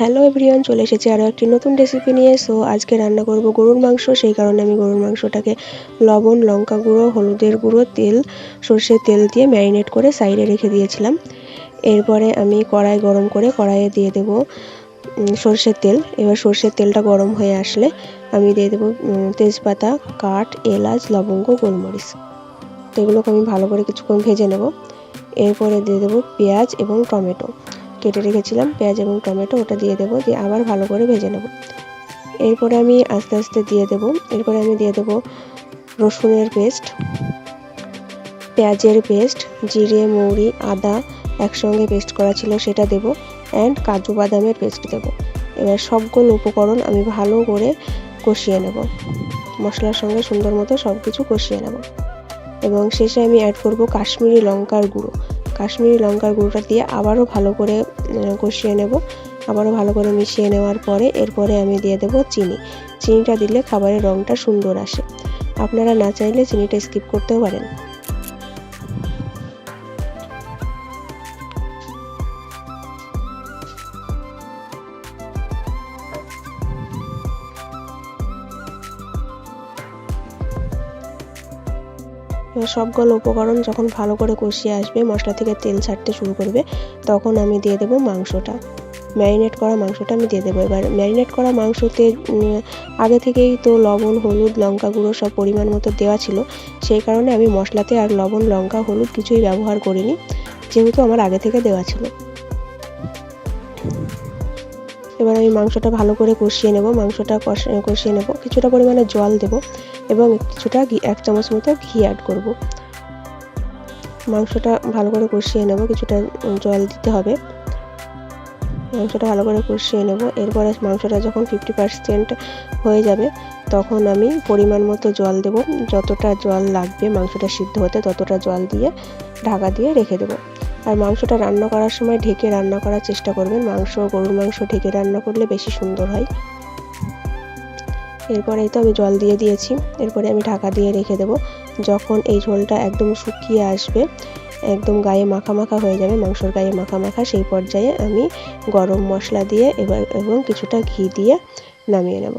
Hello everyone, চলে এসেছি আরও একটি নতুন রেসিপি নিয়ে। সো আজকে রান্না করব গরুর মাংস। সেই কারণে আমি গরুর মাংসটাকে লবণ, লঙ্কা গুঁড়ো, হলুদের গুঁড়ো, তেল, সর্ষের তেল দিয়ে ম্যারিনেট করে সাইডে রেখে দিয়েছিলাম। এরপরে আমি কড়াই গরম করে কড়াইয়ে দিয়ে দেব সর্ষের তেল। এবার সর্ষের তেলটা গরম হয়ে আসলে আমি দিয়ে দেবো তেজপাতা, কাঠ, এলাচ, লবঙ্গ, গোলমরিচ। এগুলোকে আমি ভালো করে কিছুক্ষণ ভেজে নেব। এরপরে দিয়ে দেবো পেঁয়াজ এবং টমেটো, কেটে রেখেছিলাম পেঁয়াজ এবং টমেটো, ওটা দিয়ে দেবো, দিয়ে আবার ভালো করে ভেজে নেব। এরপরে আমি আস্তে আস্তে দিয়ে দেবো রসুনের পেস্ট, পেঁয়াজের পেস্ট, জিরে, মৌরি, আদা একসঙ্গে পেস্ট করা ছিল সেটা দেবো, অ্যান্ড কাজু বাদামের পেস্ট দেবো। এবার সবগুলো উপকরণ আমি ভালো করে কষিয়ে নেব, মশলার সঙ্গে সুন্দর মতো সব কিছু কষিয়ে নেব। এবং শেষে আমি অ্যাড করব কাশ্মীরি লঙ্কার গুঁড়ো। কাশ্মীরি লঙ্কার গুঁড়োটা দিয়ে আবারও ভালো করে কষিয়ে নেব। আবারও ভালো করে মিশিয়ে নেওয়ার পরে এরপরে আমি দিয়ে দেবো চিনিটা দিলে খাবারের রঙটা সুন্দর আসে। আপনারা না চাইলে চিনিটা স্কিপ করতেও পারেন। এবার সবগুলো উপকরণ যখন ভালো করে কষিয়ে আসবে, মশলা থেকে তেল ছাড়তে শুরু করবে, তখন আমি দিয়ে দেবো মাংসটা, ম্যারিনেট করা মাংসটা আমি দিয়ে দেবো। এবার ম্যারিনেট করা মাংসতে আগে থেকেই তো লবণ, হলুদ, লঙ্কা গুঁড়ো সব পরিমাণ মতো দেওয়া ছিল। সেই কারণে আমি মশলাতে আর লবণ, লঙ্কা, হলুদ কিছুই ব্যবহার করিনি, যেহেতু আমার আগে থেকে দেওয়া ছিল। এবার আমি মাংসটা ভালো করে কষিয়ে নেব। কষিয়ে নেব, কিছুটা পরিমাণে জল দেব এবং কিছুটা 1 চামচ মতো ঘি অ্যাড করব। মাংসটা ভালো করে কষিয়ে নেব, কিছুটা জল দিতে হবে। মাংসটা ভালো করে কষিয়ে নেব। এরপরে মাংসটা যখন 50% হয়ে যাবে, তখন আমি পরিমাণ মতো জল দেব। যতটা জল লাগবে মাংসটা সিদ্ধ হতে, ততটা জল দিয়ে ঢাকা দিয়ে রেখে দেবো। আর মাংসটা রান্না করার সময় ঢেকে রান্না করার চেষ্টা করবেন। গরুর মাংস ঢেকে রান্না করলে বেশি সুন্দর হয়। এরপরে তো আমি জল দিয়ে দিয়েছি। এরপরে আমি ঢাকা দিয়ে রেখে দেবো। যখন এই ঝোলটা একদম শুকিয়ে আসবে, একদম গায়ে মাখা মাখা হয়ে যাবে, মাংসর গায়ে মাখা মাখা, সেই পর্যায়ে আমি গরম মশলা দিয়ে এবং কিছুটা ঘি দিয়ে নামিয়ে নেব।